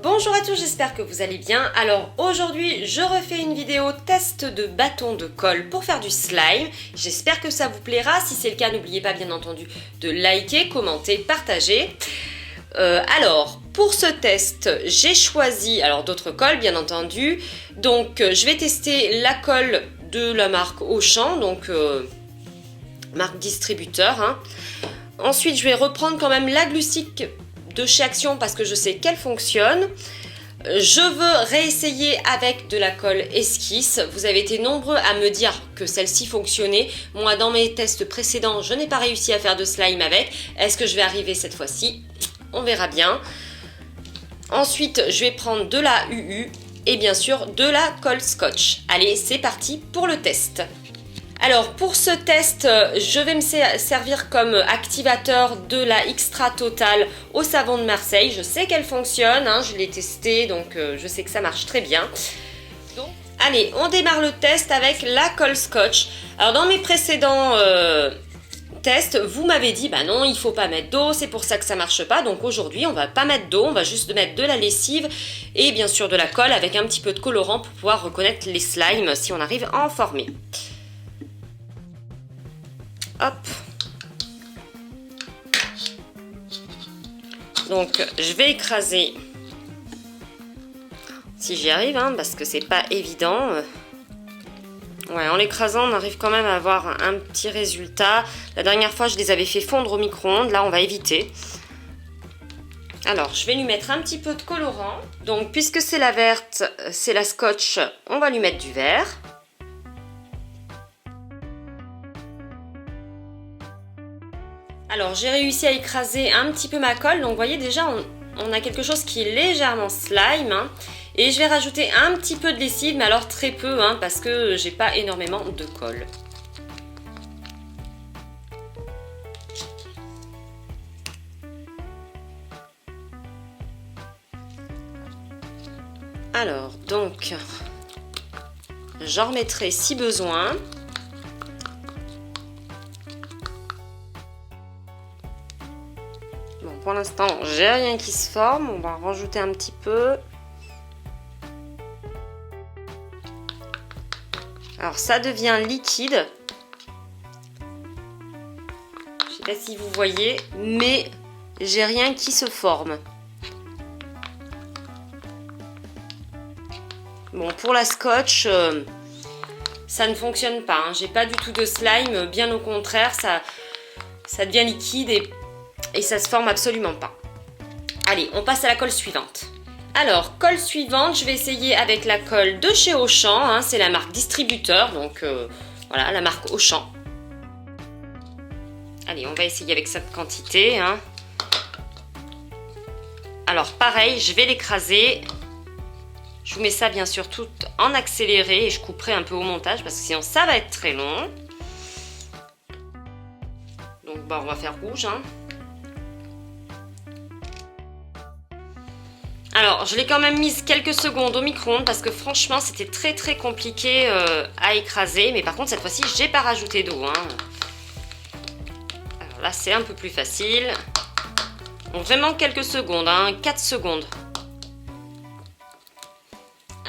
Bonjour à tous, j'espère que vous allez bien. Alors aujourd'hui, je refais une vidéo test de bâton de colle pour faire du slime. J'espère que ça vous plaira. Si c'est le cas, n'oubliez pas bien entendu de liker, commenter, partager. Alors, pour ce test, j'ai choisi d'autres colles bien entendu. Donc, je vais tester la colle de la marque Auchan, donc marque distributeur. Hein. Ensuite, je vais reprendre quand même la glue stick de chez Action parce que je sais qu'elle fonctionne. Je veux réessayer avec de la colle esquisse. Vous avez été nombreux à me dire que celle-ci fonctionnait. Moi, dans mes tests précédents, je n'ai pas réussi à faire de slime avec. Est-ce que je vais arriver cette fois-ci? On verra bien. Ensuite, je vais prendre de la UU et bien sûr de la colle scotch. Allez, c'est parti pour le test. Alors pour ce test, je vais me servir comme activateur de la Extra Total au savon de Marseille. Je sais qu'elle fonctionne, hein, je l'ai testée, donc je sais que ça marche très bien. Allez, on démarre le test avec la colle scotch. Alors dans mes précédents tests, vous m'avez dit, bah non, il faut pas mettre d'eau, c'est pour ça que ça marche pas. Donc aujourd'hui, on va pas mettre d'eau, on va juste mettre de la lessive et bien sûr de la colle avec un petit peu de colorant pour pouvoir reconnaître les slimes si on arrive à en former. Hop. Donc je vais écraser si j'y arrive, hein, parce que c'est pas évident. Ouais, en l'écrasant, on arrive quand même à avoir un petit résultat. La dernière fois, je les avais fait fondre au micro-ondes. Là, on va éviter. Alors, je vais lui mettre un petit peu de colorant. Donc, puisque c'est la verte, c'est la scotch, on va lui mettre du vert. Alors j'ai réussi à écraser un petit peu ma colle, donc vous voyez déjà on a quelque chose qui est légèrement slime, hein. Et je vais rajouter un petit peu de lessive, mais alors très peu, hein, parce que j'ai pas énormément de colle. Alors donc j'en remettrai si besoin. Bon, pour l'instant, j'ai rien qui se forme. On va en rajouter un petit peu. Alors, ça devient liquide. Je sais pas si vous voyez, mais j'ai rien qui se forme. Bon, pour la scotch, ça ne fonctionne pas. Hein. J'ai pas du tout de slime. Bien au contraire, ça devient liquide et ça se forme absolument pas. Allez, on passe à la colle suivante. Alors, colle suivante, je vais essayer avec la colle de chez Auchan, hein, c'est la marque distributeur, donc voilà, la marque Auchan. Allez, on va essayer avec cette quantité. Hein. Alors, pareil, je vais l'écraser. Je vous mets ça bien sûr tout en accéléré et je couperai un peu au montage parce que sinon ça va être très long. Donc, bah, on va faire rouge, hein. Alors, je l'ai quand même mise quelques secondes au micro-ondes parce que franchement, c'était très compliqué à écraser. Mais par contre, cette fois-ci, j'ai pas rajouté d'eau. Hein. Alors là, c'est un peu plus facile. Donc, vraiment quelques secondes, hein, 4 secondes.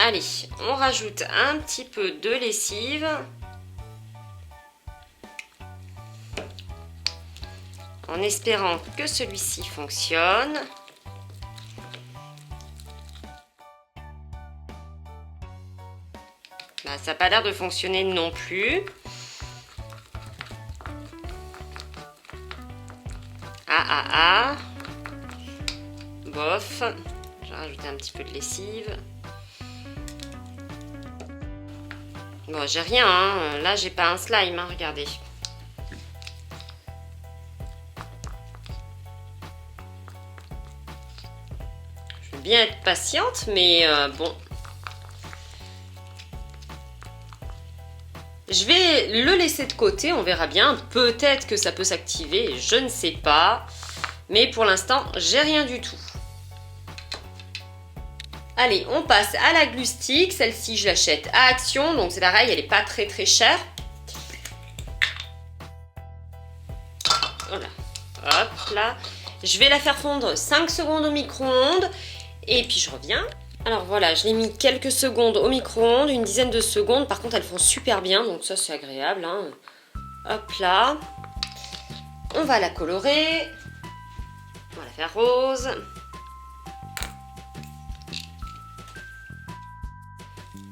Allez, on rajoute un petit peu de lessive. En espérant que celui-ci fonctionne. Bah, ça n'a pas l'air de fonctionner non plus. Ah. Bof. Je vais rajouter un petit peu de lessive. Bon, j'ai rien, hein. Là, j'ai pas un slime, hein. Regardez. Je veux bien être patiente, mais bon. Je vais le laisser de côté, on verra bien. Peut-être que ça peut s'activer, je ne sais pas. Mais pour l'instant, j'ai rien du tout. Allez, on passe à la glue stick. Celle-ci, je l'achète à Action. Donc c'est pareil, elle n'est pas très chère. Voilà. Hop là. Je vais la faire fondre 5 secondes au micro-ondes. Et puis je reviens. Alors voilà, je l'ai mis quelques secondes au micro-ondes, une dizaine de secondes. Par contre, elles font super bien, donc ça c'est agréable, hein. Hop là. On va la colorer. On va la faire rose.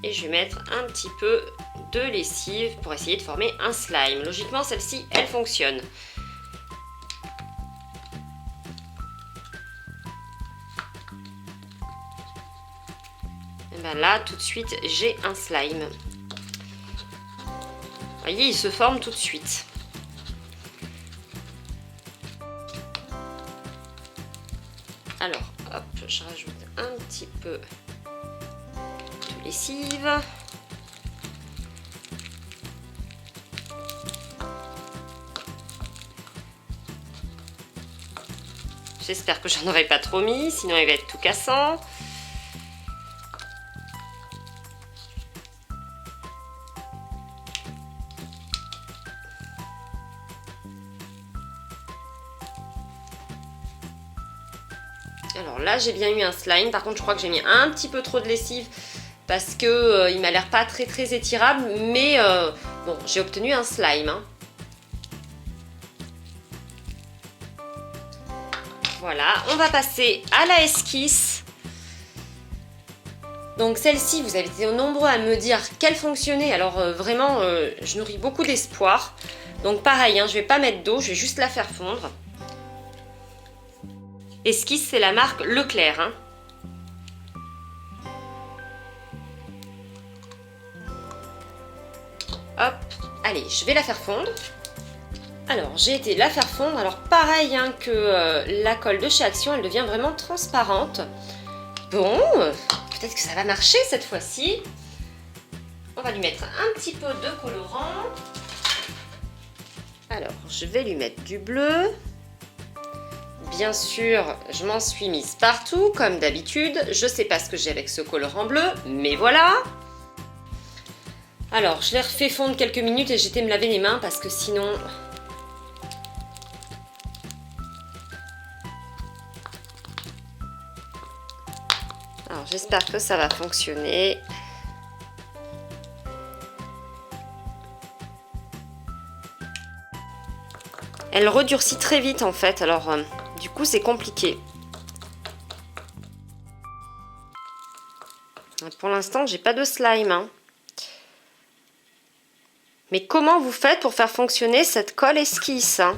Et je vais mettre un petit peu de lessive pour essayer de former un slime. Logiquement, celle-ci, elle fonctionne. Et ben là, tout de suite, j'ai un slime. Vous voyez, il se forme tout de suite. Alors, hop, je rajoute un petit peu de lessive. J'espère que j'en aurais pas trop mis, sinon il va être tout cassant. Alors là, j'ai bien eu un slime. Par contre, je crois que j'ai mis un petit peu trop de lessive parce que il m'a l'air pas très étirable. Mais bon, j'ai obtenu un slime, hein. Voilà, on va passer à la esquisse. Donc celle-ci, vous avez été nombreux à me dire qu'elle fonctionnait. Alors vraiment, je nourris beaucoup d'espoir. Donc pareil, hein, je vais pas mettre d'eau, je vais juste la faire fondre. Esquisse, c'est la marque Leclerc, hein. Hop, allez, je vais la faire fondre. Alors, j'ai été la faire fondre. Alors, pareil hein, que la colle de chez Action, elle devient vraiment transparente. Bon, peut-être que ça va marcher cette fois-ci. On va lui mettre un petit peu de colorant. Alors, je vais lui mettre du bleu. Bien sûr, je m'en suis mise partout, comme d'habitude. Je sais pas ce que j'ai avec ce colorant bleu, mais voilà. Alors, je l'ai refait fondre quelques minutes et j'ai été me laver les mains parce que sinon... Alors, j'espère que ça va fonctionner. Elle redurcit très vite en fait, alors du coup c'est compliqué. Pour l'instant, j'ai pas de slime, hein. Mais comment vous faites pour faire fonctionner cette colle esquisse, hein?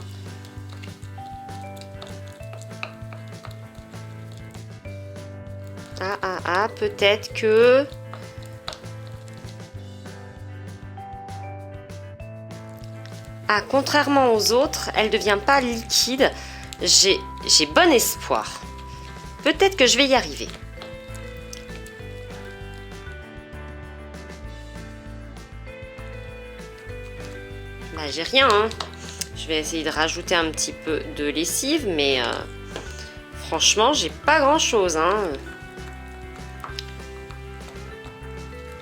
Peut-être que... Ah, contrairement aux autres, elle ne devient pas liquide. J'ai bon espoir. Peut-être que je vais y arriver. Bah, j'ai rien, hein. Je vais essayer de rajouter un petit peu de lessive, mais franchement, j'ai pas grand-chose, hein.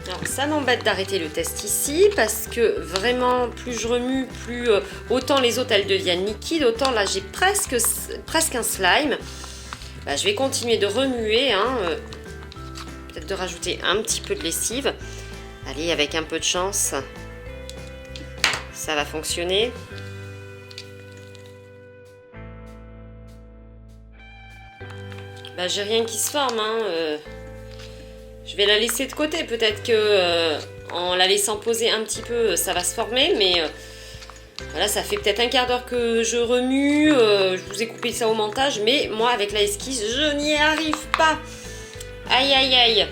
Alors ça m'embête d'arrêter le test ici parce que vraiment plus je remue, plus autant les autres elles deviennent liquides, autant là j'ai presque un slime. Bah, je vais continuer de remuer, hein, peut-être de rajouter un petit peu de lessive. Allez, avec un peu de chance, ça va fonctionner. Bah, j'ai rien qui se forme, hein. Je vais la laisser de côté, peut-être que en la laissant poser un petit peu, ça va se former, mais voilà, ça fait peut-être un quart d'heure que je remue, je vous ai coupé ça au montage, mais moi avec la esquisse, je n'y arrive pas. Aïe aïe aïe.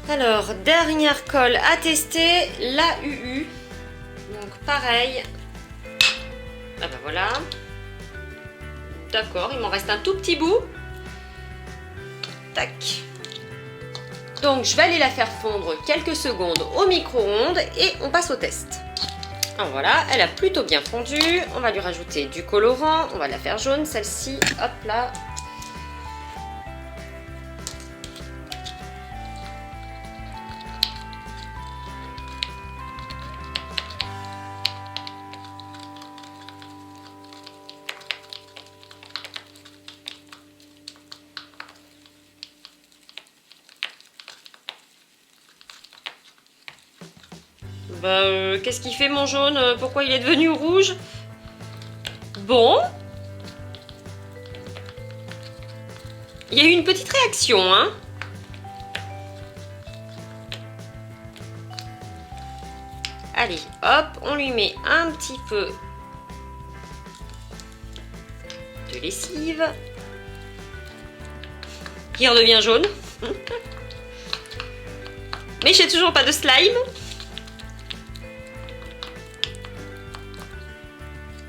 Alors, dernière colle à tester, la UU. Donc pareil. Ah bah voilà. D'accord, il m'en reste un tout petit bout. Tac. Donc je vais aller la faire fondre quelques secondes au micro-ondes et on passe au test. Alors voilà, elle a plutôt bien fondu. On va lui rajouter du colorant. On va la faire jaune celle-ci. Hop là. Qu'est-ce qu'il fait mon jaune? Pourquoi il est devenu rouge? Bon. Il y a eu une petite réaction, hein. Allez, hop, on lui met un petit peu de lessive. Il redevient jaune. Mais j'ai toujours pas de slime.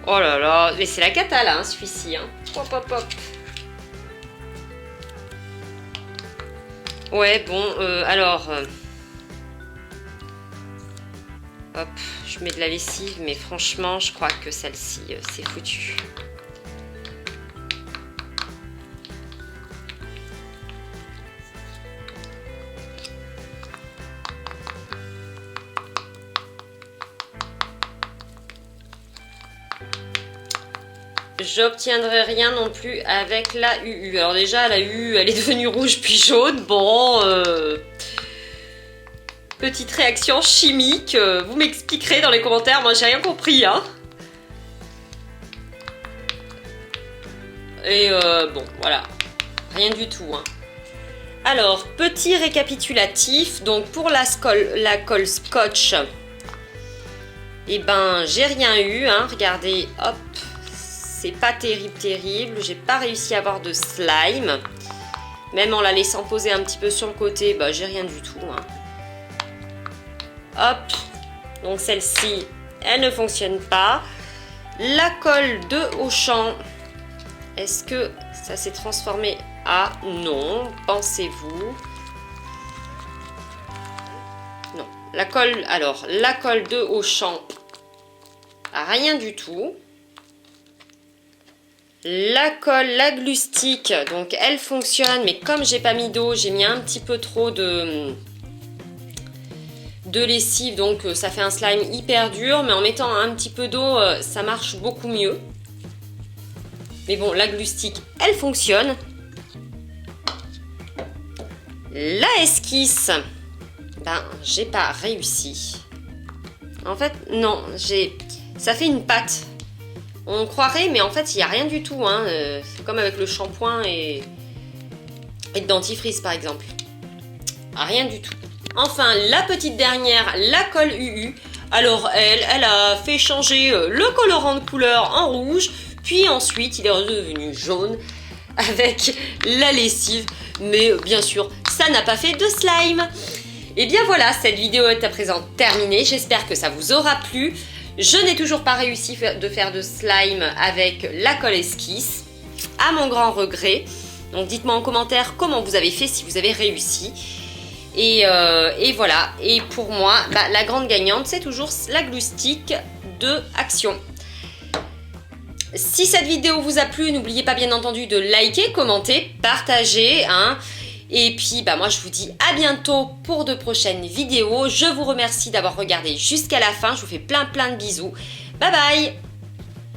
Oh là là, mais c'est la cata là, hein, celui-ci. Hein. Hop, hop, hop. Ouais, bon, alors... hop, je mets de la lessive, mais franchement, je crois que celle-ci, c'est foutu. J'obtiendrai rien non plus avec la UU. Alors déjà, la UU, elle est devenue rouge puis jaune. Bon, petite réaction chimique. Vous m'expliquerez dans les commentaires. Moi, j'ai rien compris. Hein. Et bon, voilà. Rien du tout. Hein. Alors, petit récapitulatif. Donc, pour la colle scotch, eh ben, j'ai rien eu. Hein. Regardez, hop. C'est pas terrible, j'ai pas réussi à avoir de slime. Même en la laissant poser un petit peu sur le côté, bah j'ai rien du tout. Hein. Hop, donc celle-ci, elle ne fonctionne pas. La colle de Auchan, est-ce que ça s'est transformé? Ah non, pensez-vous? Non, la colle, alors la colle de Auchan, rien du tout. La colle, la glue stick, donc elle fonctionne, mais comme j'ai pas mis d'eau, j'ai mis un petit peu trop de lessive, donc ça fait un slime hyper dur, mais en mettant un petit peu d'eau, ça marche beaucoup mieux. Mais bon, la glue stick, elle fonctionne. La esquisse, ben, j'ai pas réussi. En fait, non, ça fait une pâte. On croirait, mais en fait, il n'y a rien du tout. Hein. C'est comme avec le shampoing et le dentifrice, par exemple. Rien du tout. Enfin, la petite dernière, la colle UU. Alors, elle a fait changer le colorant de couleur en rouge. Puis ensuite, il est redevenu jaune avec la lessive. Mais bien sûr, ça n'a pas fait de slime. Et bien voilà, cette vidéo est à présent terminée. J'espère que ça vous aura plu. Je n'ai toujours pas réussi de faire de slime avec la colle esquisse, à mon grand regret. Donc dites-moi en commentaire comment vous avez fait, si vous avez réussi. Et voilà, et pour moi, bah, la grande gagnante, c'est toujours la glue stick de Action. Si cette vidéo vous a plu, n'oubliez pas bien entendu de liker, commenter, partager. Hein. Et puis, bah, moi, je vous dis à bientôt pour de prochaines vidéos. Je vous remercie d'avoir regardé jusqu'à la fin. Je vous fais plein de bisous. Bye bye!